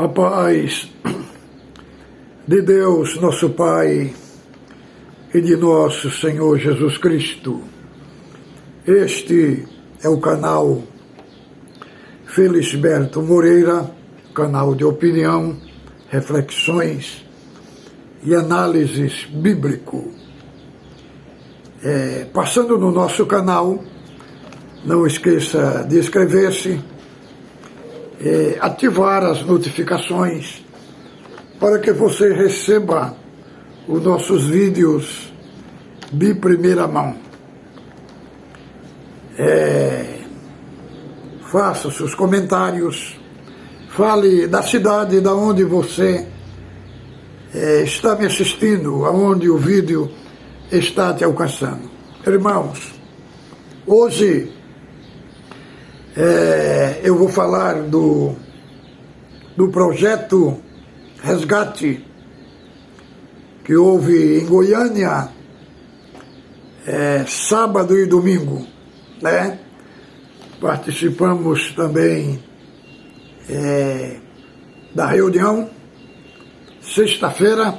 A paz de Deus, nosso Pai, e de nosso Senhor Jesus Cristo. Este é o canal Felisberto Moreira, canal de opinião, reflexões e análises bíblico. Passando no nosso canal, não esqueça de inscrever-se, ativar as notificações para que você receba os nossos vídeos de primeira mão. Faça seus comentários, fale da cidade da onde você está me assistindo, aonde o vídeo está te alcançando. Irmãos, hoje eu vou falar do projeto Resgate que houve em Goiânia sábado e domingo, né? Participamos também da reunião sexta-feira,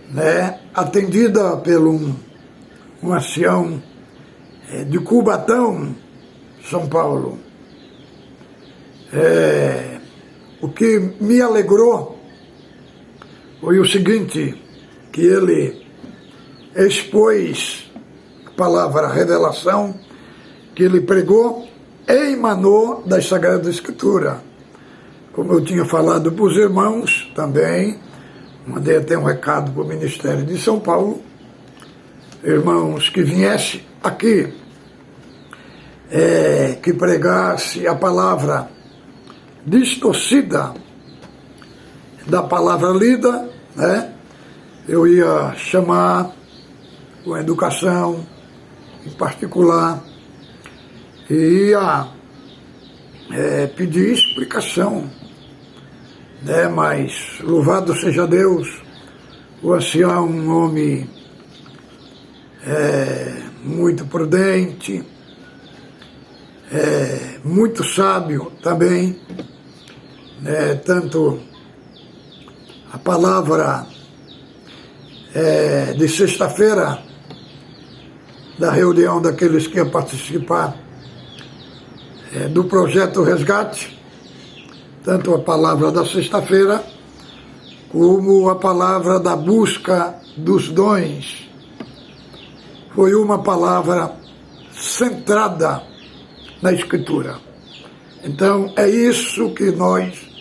né? Atendida por um ancião de Cubatão, São Paulo. O que me alegrou foi o seguinte, que ele expôs a palavra revelação, que ele pregou e emanou das Sagradas Escrituras. Como eu tinha falado para os irmãos também, mandei até um recado para o Ministério de São Paulo, irmãos que viessem aqui, que pregasse a palavra distorcida da palavra lida, né? Eu ia chamar com educação em particular e ia pedir explicação, né? Mas louvado seja Deus, o ancião, um homem muito prudente, muito sábio também, né? Tanto a palavra de sexta-feira da reunião daqueles que iam participar do projeto Resgate, tanto a palavra da sexta-feira como a palavra da busca dos dons, foi uma palavra centrada na Escritura. Então é isso que nós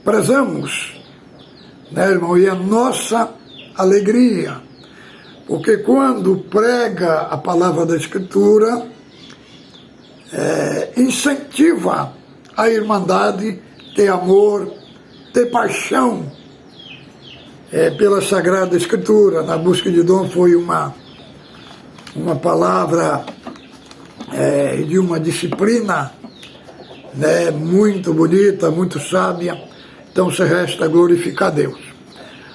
prezamos, né, irmão? E a nossa alegria, porque quando prega a palavra da Escritura, incentiva a irmandade, ter amor, ter paixão pela Sagrada Escritura. Na busca de dom foi uma palavra de uma disciplina, né, muito bonita, muito sábia. Então se resta glorificar a Deus.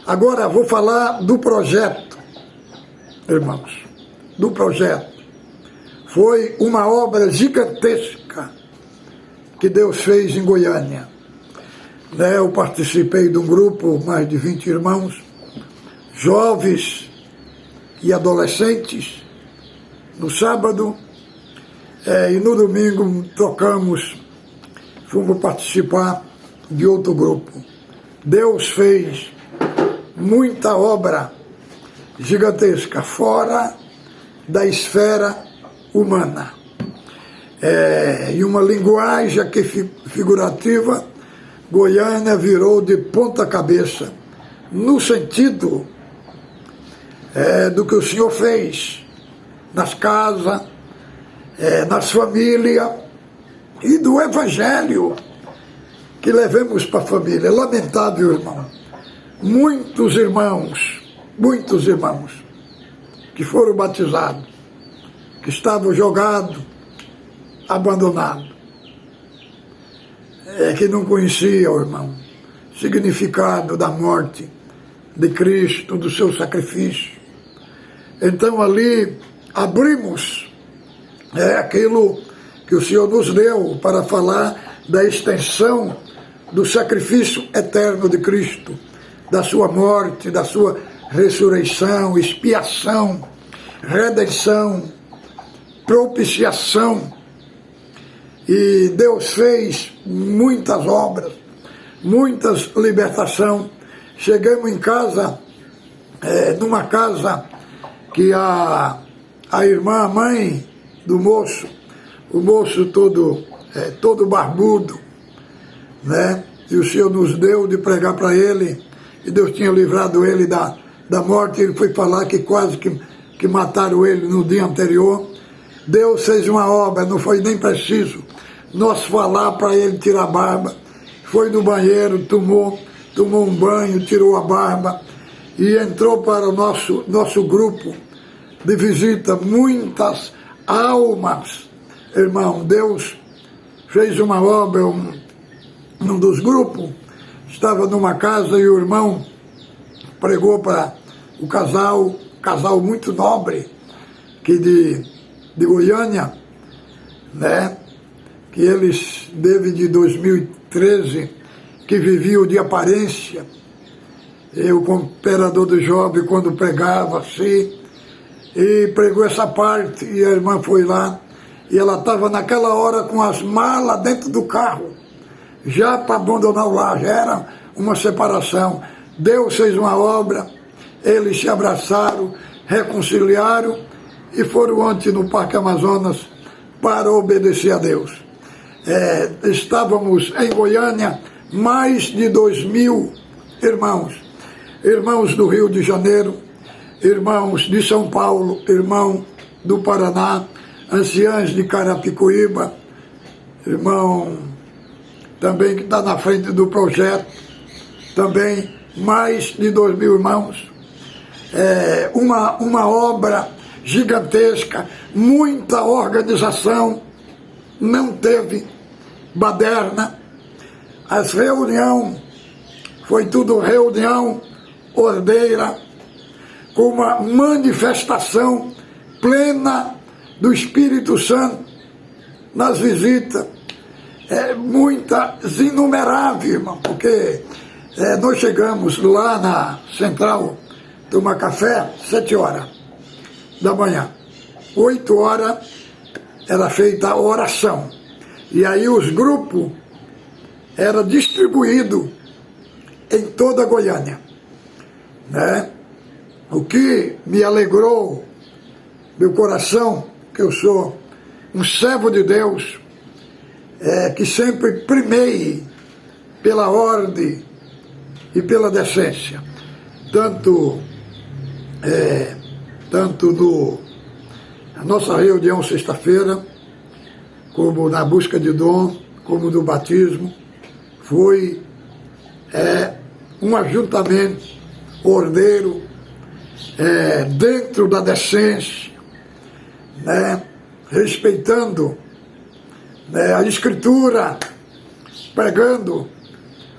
Agora vou falar do projeto, irmãos, do projeto. Foi uma obra gigantesca que Deus fez em Goiânia. Né, eu participei de um grupo, mais de 20 irmãos, jovens e adolescentes, no sábado, e no domingo fomos participar de outro grupo. Deus fez muita obra gigantesca, fora da esfera humana. E uma linguagem aqui figurativa, Goiânia virou de ponta cabeça, no sentido do que o Senhor fez nas casas, nas famílias, e do Evangelho que levemos para a família. É lamentável, irmão. Muitos irmãos que foram batizados, que estavam jogados, abandonados, que não conheciam, irmão, o significado da morte de Cristo, do seu sacrifício. Então ali abrimos aquilo que o Senhor nos deu para falar da extensão do sacrifício eterno de Cristo, da sua morte, da sua ressurreição, expiação, redenção, propiciação. E Deus fez muitas obras, muitas libertações. Chegamos em casa, numa casa que a irmã, a mãe do moço, o moço todo barbudo, né? E o Senhor nos deu de pregar para ele, e Deus tinha livrado ele da morte. Ele foi falar que quase que mataram ele no dia anterior. Deus fez uma obra, não foi nem preciso nós falar para ele tirar a barba. Foi no banheiro, tomou um banho, tirou a barba e entrou para o nosso grupo de visita. Muitas almas, irmão. Deus fez uma obra. Um dos grupos estava numa casa e o irmão pregou para o casal muito nobre, que de Goiânia, né? Que eles, desde 2013, que viviam de aparência. Eu, como imperador do jovem, quando pregava assim, e pregou essa parte, e a irmã foi lá, e ela estava naquela hora com as malas dentro do carro, já para abandonar o lar, já era uma separação. Deus fez uma obra, eles se abraçaram, reconciliaram, e foram ontem no Parque Amazonas para obedecer a Deus. Estávamos em Goiânia, mais de 2.000 irmãos do Rio de Janeiro, irmãos de São Paulo, irmão do Paraná, anciãs de Carapicuíba, irmão também que está na frente do projeto, também mais de 2.000 irmãos. Uma obra gigantesca, muita organização, não teve baderna. As reuniões, foi tudo reunião ordeira, com uma manifestação plena do Espírito Santo nas visitas. Muitas, inumeráveis, irmão, porque nós chegamos lá na central, tomar café, 7 horas da manhã. 8 horas era feita a oração. E aí os grupos eram distribuídos em toda a Goiânia, né? O que me alegrou meu coração, que eu sou um servo de Deus, que sempre primei pela ordem e pela decência, tanto na nossa reunião sexta-feira, como na busca de dom, como no batismo. Foi um ajuntamento ordeiro, dentro da decência, né? Respeitando, né, a Escritura, pregando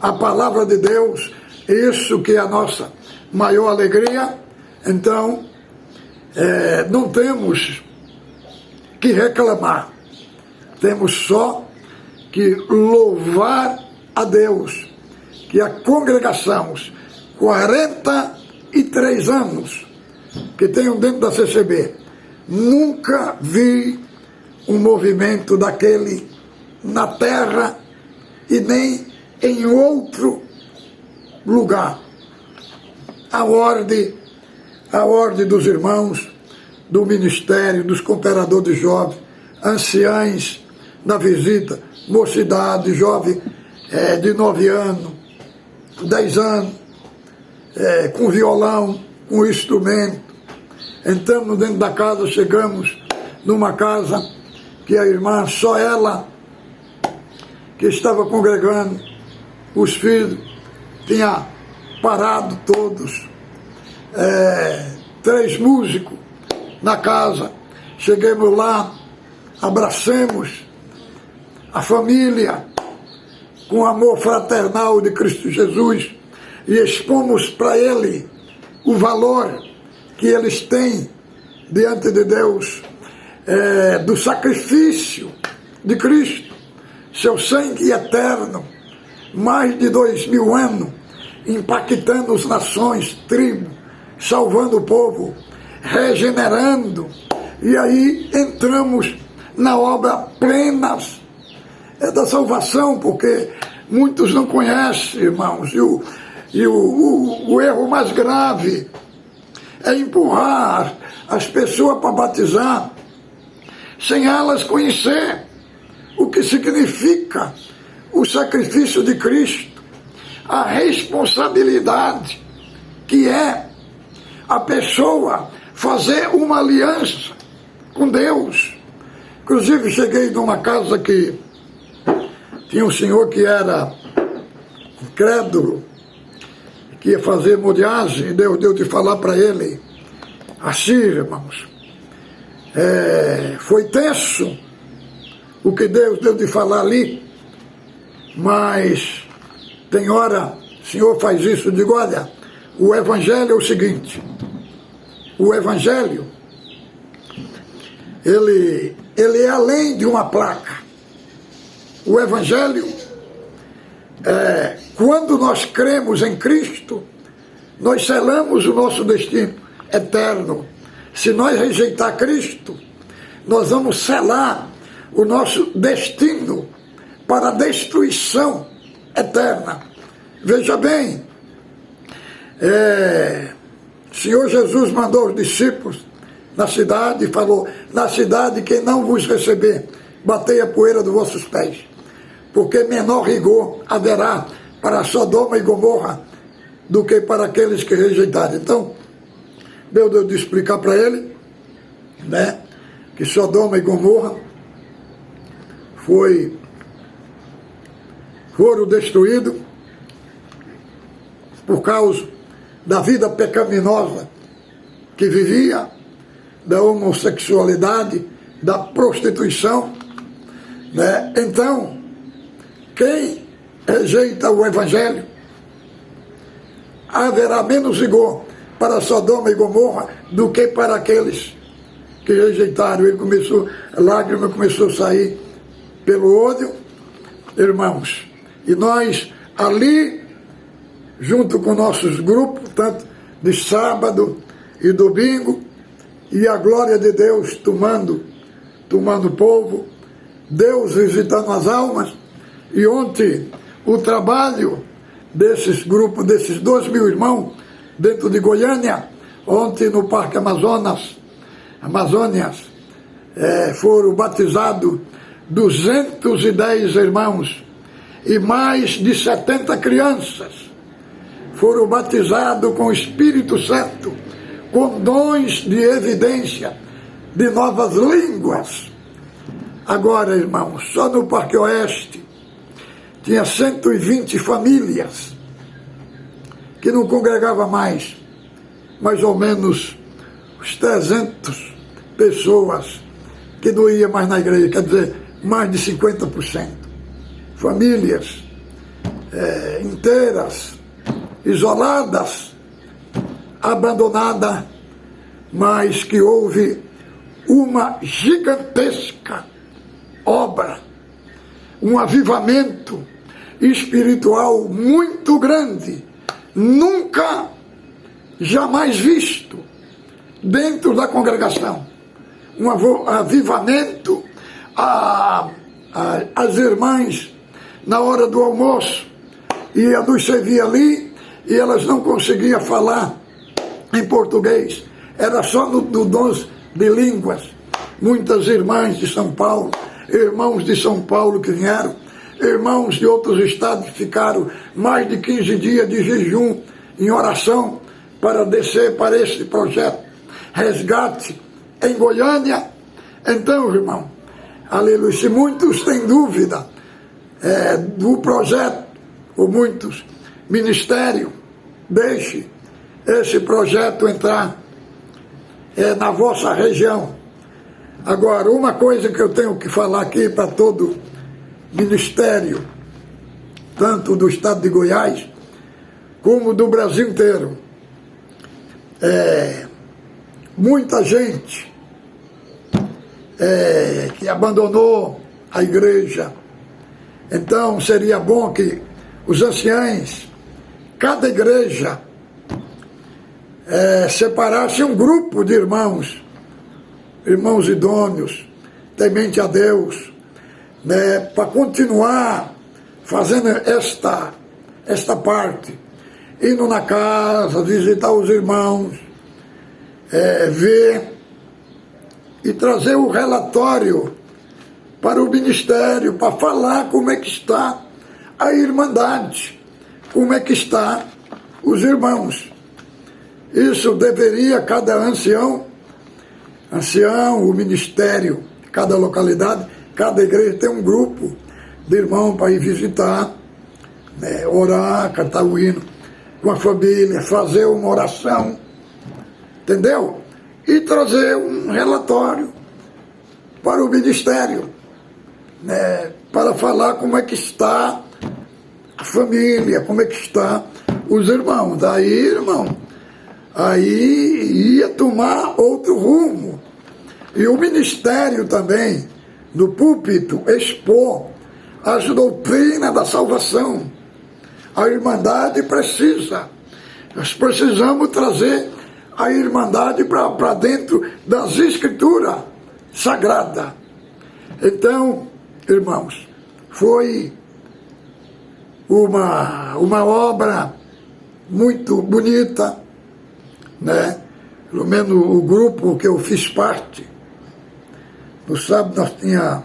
a palavra de Deus, isso que é a nossa maior alegria. Então, não temos que reclamar, temos só que louvar a Deus, que a congregação, 43 anos que tenho dentro da CCB, nunca vi um movimento daquele na terra e nem em outro lugar. A ordem dos irmãos, do ministério, dos cooperadores jovens, anciães na visita, mocidade, jovem de 9 anos, 10 anos, com violão, com instrumento. Entramos dentro da casa, chegamos numa casa que a irmã, só ela, que estava congregando, os filhos, tinha parado todos, 3 músicos na casa. Chegamos lá, abracemos a família com amor fraternal de Cristo Jesus e expomos para ele o valor que eles têm diante de Deus, do sacrifício de Cristo, seu sangue eterno, mais de 2000 anos, impactando as nações, tribos, salvando o povo, regenerando. E aí entramos na obra plena da salvação, porque muitos não conhecem, irmãos, e o erro mais grave é empurrar as pessoas para batizar sem elas conhecer o que significa o sacrifício de Cristo, a responsabilidade que é a pessoa fazer uma aliança com Deus. Inclusive cheguei numa casa que tinha um senhor que era incrédulo, que ia fazer hemodiálise, e Deus deu de falar para ele assim, irmãos. Foi tenso o que Deus deu de falar ali, mas tem hora, o Senhor faz isso, eu digo, olha, o Evangelho é o seguinte, o Evangelho, ele é além de uma placa. O Evangelho, quando nós cremos em Cristo, nós selamos o nosso destino eterno. Se nós rejeitar Cristo, nós vamos selar o nosso destino para a destruição eterna. Veja bem, o Senhor Jesus mandou os discípulos na cidade e falou, na cidade quem não vos receber, batei a poeira dos vossos pés, porque menor rigor haverá para Sodoma e Gomorra do que para aqueles que rejeitaram. Então, Deus deu de explicar para ele, né, que Sodoma e Gomorra foram destruídos por causa da vida pecaminosa que vivia, da homossexualidade, da prostituição, né? Então, quem rejeita o Evangelho, haverá menos rigor para Sodoma e Gomorra do que para aqueles que rejeitaram. Ele começou, a lágrima começou a sair pelo olho, irmãos. E nós ali, junto com nossos grupos, tanto de sábado e domingo, e a glória de Deus tomando o povo, Deus visitando as almas. E ontem o trabalho desses grupos, desses 2.000 irmãos, dentro de Goiânia, ontem no Parque Amazônias, foram batizados 210 irmãos e mais de 70 crianças foram batizados com o Espírito Santo, com dons de evidência de novas línguas. Agora, irmãos, só no Parque Oeste tinha 120 famílias que não congregavam mais ou menos uns 300 pessoas que não iam mais na igreja, quer dizer, mais de 50%. Famílias inteiras, isoladas, abandonadas, mas que houve uma gigantesca obra, um avivamento espiritual muito grande, nunca, jamais visto dentro da congregação. Um avivamento, as irmãs, na hora do almoço, ia nos servir ali, e elas não conseguiam falar em português, era só no dons de línguas. Muitas irmãs de São Paulo, irmãos de São Paulo que vieram, irmãos de outros estados que ficaram mais de 15 dias de jejum em oração para descer para esse projeto Resgate em Goiânia. Então, irmão, aleluia, se muitos têm dúvida do projeto, ou muitos ministérios, deixe esse projeto entrar na vossa região. Agora, uma coisa que eu tenho que falar aqui para todo ministério, tanto do estado de Goiás, como do Brasil inteiro. Muita gente que abandonou a igreja. Então, seria bom que os anciães, cada igreja, separasse um grupo de irmãos idôneos, temente a Deus, né, para continuar fazendo esta parte, indo na casa, visitar os irmãos, ver e trazer o relatório para o ministério, para falar como é que está a irmandade, como é que está os irmãos. Isso deveria cada ancião, o ministério, cada localidade, cada igreja tem um grupo de irmãos para ir visitar, né, orar, cantar o hino com a família, fazer uma oração, entendeu? E trazer um relatório para o ministério, né, para falar como é que está a família, como é que está os irmãos. Daí, irmão, aí ia tomar outro rumo. E o ministério também, no púlpito, expor as doutrinas da salvação. A irmandade precisa. Nós precisamos trazer a irmandade para dentro das escrituras sagradas. Então, irmãos, foi uma obra muito bonita, né? Pelo menos o grupo que eu fiz parte. No sábado nós tínhamos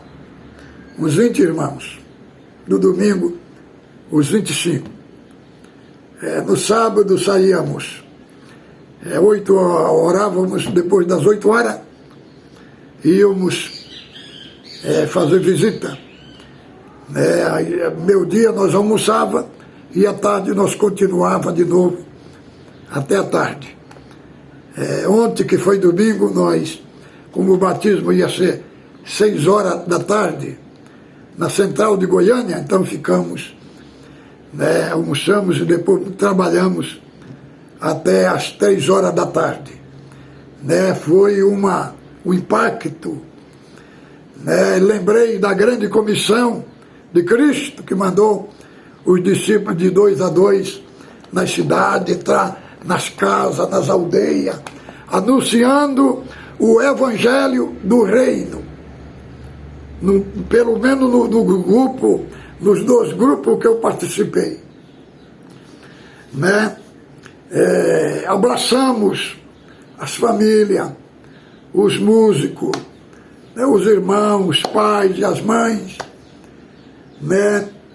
uns 20 irmãos. No domingo, os 25. No sábado saíamos 8 horas, orávamos depois das 8 horas, íamos fazer visita. Aí, meu dia nós almoçava e à tarde nós continuava de novo até a tarde. Ontem, que foi domingo, nós, como o batismo ia ser 6 horas da tarde, na central de Goiânia, então ficamos, almoçamos e depois trabalhamos até às 3 horas da tarde. Foi um impacto. Lembrei da grande comissão de Cristo, que mandou os discípulos de 2 a 2 nas cidades, entrar nas casas, nas aldeias, anunciando o evangelho do reino. Pelo menos no grupo, nos 2 grupos que eu participei. Abraçamos as famílias, os músicos, os irmãos, os pais e as mães,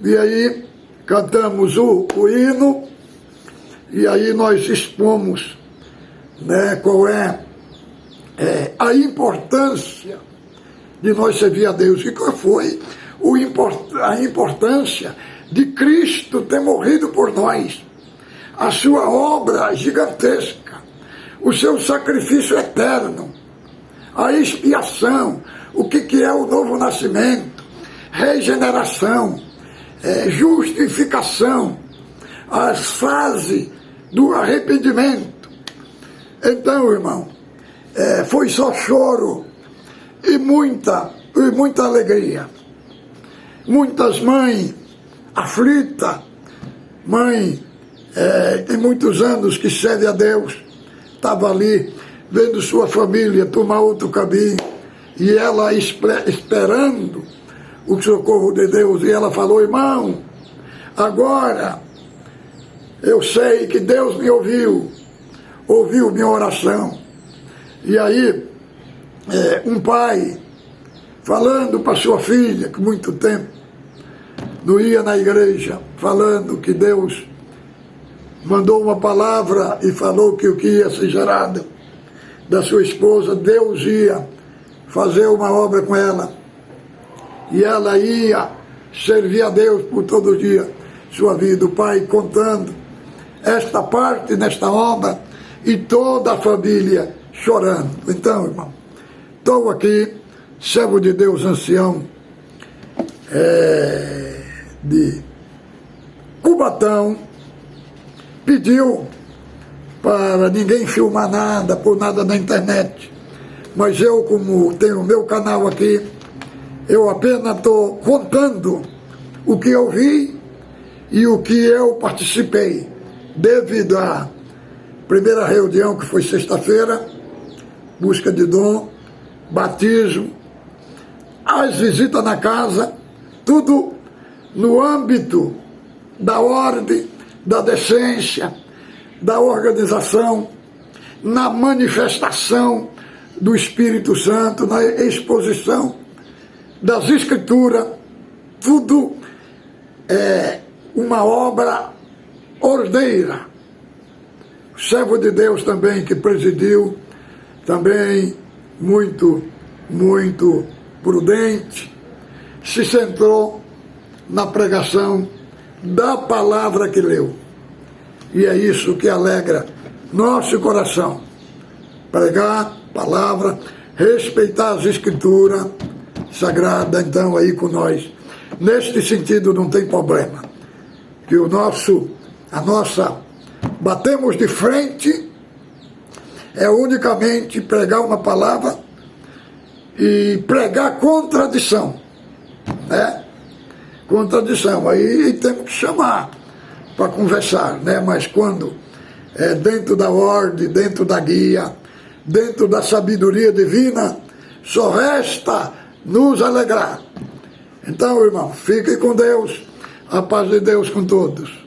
e aí cantamos o hino, e aí nós expomos, qual é a importância de nós servir a Deus, e qual foi a importância de Cristo ter morrido por nós, a sua obra gigantesca, o seu sacrifício eterno, a expiação, o que é o novo nascimento, regeneração, justificação, as fases do arrependimento. Então, irmão, foi só choro e muita alegria. Muitas mães aflitas, mãe tem muitos anos que serve a Deus, estava ali vendo sua família tomar outro caminho, e ela esperando o socorro de Deus, e ela falou: irmão, agora eu sei que Deus me ouviu minha oração. E aí, um pai falando para sua filha, que muito tempo não ia na igreja, falando que Deus mandou uma palavra e falou que o que ia ser gerado da sua esposa, Deus ia fazer uma obra com ela, e ela ia servir a Deus por todo o dia, sua vida. O pai contando esta parte nesta obra, e toda a família chorando. Então, irmão, estou aqui, servo de Deus, ancião de Cubatão, pediu para ninguém filmar nada, por nada na internet, mas eu, como tenho o meu canal aqui, eu apenas estou contando o que eu vi e o que eu participei devido à primeira reunião, que foi sexta-feira, busca de dom, batismo, as visitas na casa, tudo no âmbito da ordem, da decência, da organização, na manifestação do Espírito Santo, na exposição das Escrituras, tudo é uma obra ordeira. O servo de Deus também que presidiu, também muito prudente, se centrou na pregação da palavra que leu. E é isso que alegra nosso coração. Pregar palavra, respeitar as Escrituras sagradas, então aí com nós. Neste sentido não tem problema. Que batemos de frente é unicamente pregar uma palavra e pregar contradição, né? Contradição, aí temos que chamar para conversar, né? Mas quando é dentro da ordem, dentro da guia, dentro da sabedoria divina, só resta nos alegrar. Então, irmão, fiquem com Deus, a paz de Deus com todos.